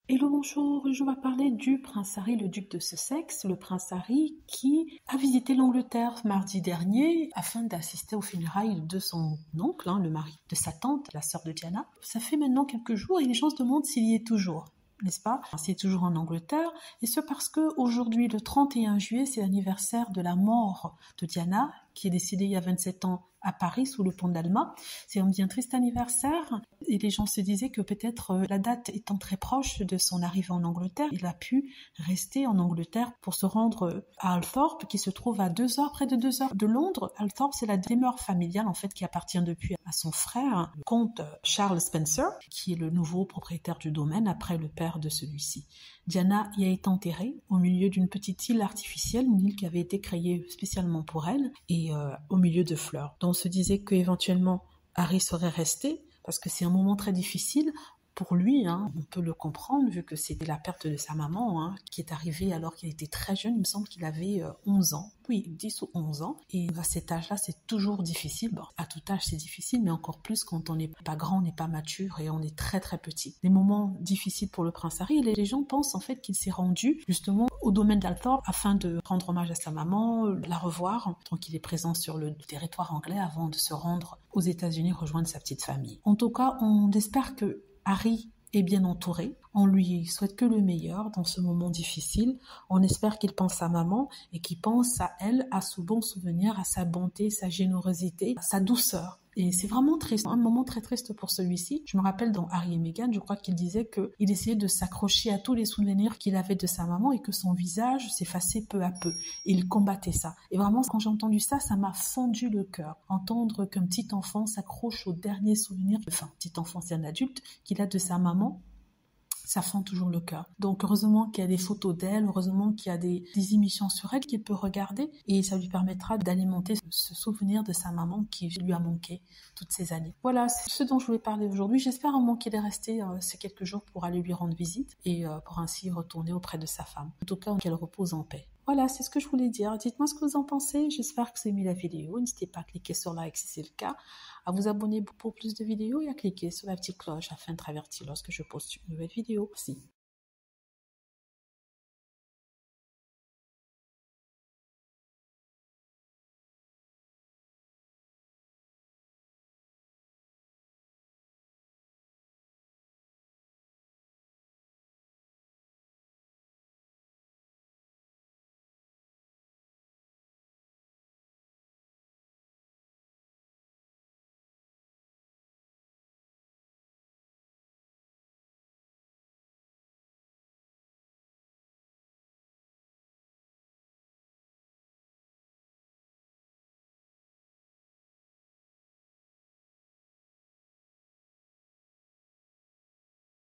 Hello, bonjour, je vais parler du prince Harry, le duc de Sussex, le prince Harry qui a visité l'Angleterre mardi dernier afin d'assister aux funérailles de son oncle, le mari de sa tante, la sœur de Diana. Ça fait maintenant quelques jours et les gens se demandent s'il y est toujours, n'est-ce pas? S'il est toujours en Angleterre, et ce parce que aujourd'hui, le 31 juillet, c'est l'anniversaire de la mort de Diana, qui est décédée il y a 27 ans à Paris, sous le pont d'Alma. C'est un triste anniversaire, et les gens se disaient que peut-être la date étant très proche de son arrivée en Angleterre, il a pu rester en Angleterre pour se rendre à Althorpe, qui se trouve à près de 2 heures de Londres. Althorpe, c'est la demeure familiale, en fait, qui appartient depuis à son frère, le comte Charles Spencer, qui est le nouveau propriétaire du domaine après le père de celui-ci. Diana y a été enterrée au milieu d'une petite île artificielle, une île qui avait été créée spécialement pour elle, et au milieu de fleurs. Donc on se disait qu'éventuellement Harry serait resté, parce que c'est un moment très difficile pour lui, on peut le comprendre, vu que c'était la perte de sa maman, qui est arrivée alors qu'il était très jeune. Il me semble qu'il avait 11 ans, oui, 10 ou 11 ans. Et à cet âge-là, c'est toujours difficile. Bon, à tout âge, c'est difficile, mais encore plus quand on n'est pas grand, on n'est pas mature et on est très très petit. Des moments difficiles pour le prince Harry, et les gens pensent en fait qu'il s'est rendu justement au domaine d'Althorpe afin de rendre hommage à sa maman, la revoir, tant qu'il est présent sur le territoire anglais avant de se rendre aux États-Unis rejoindre sa petite famille. En tout cas, on espère que Harry est bien entouré. On lui souhaite que le meilleur dans ce moment difficile. On espère qu'il pense à maman et qu'il pense à elle, à ce bon souvenir, à sa bonté, sa générosité, à sa douceur. Et c'est vraiment triste, un moment très triste pour celui-ci. Je me rappelle dans Harry et Meghan, je crois qu'il disait qu'il essayait de s'accrocher à tous les souvenirs qu'il avait de sa maman et que son visage s'effaçait peu à peu. Et il combattait ça. Et vraiment, quand j'ai entendu ça, ça m'a fendu le cœur. Entendre qu'un petit enfant s'accroche aux derniers souvenirs, enfin, petit enfant, c'est un adulte, qu'il a de sa maman, ça fend toujours le cœur. Donc heureusement qu'il y a des photos d'elle, heureusement qu'il y a des émissions sur elle qu'il peut regarder, et ça lui permettra d'alimenter ce souvenir de sa maman qui lui a manqué toutes ces années. Voilà, c'est ce dont je voulais parler aujourd'hui. J'espère vraiment qu'il est resté ces quelques jours pour aller lui rendre visite et pour ainsi retourner auprès de sa femme. En tout cas, qu'elle repose en paix. Voilà, c'est ce que je voulais dire. Dites-moi ce que vous en pensez. J'espère que vous avez aimé la vidéo. N'hésitez pas à cliquer sur like si c'est le cas, à vous abonner pour plus de vidéos et à cliquer sur la petite cloche afin de être averti lorsque je poste une nouvelle vidéo. Merci.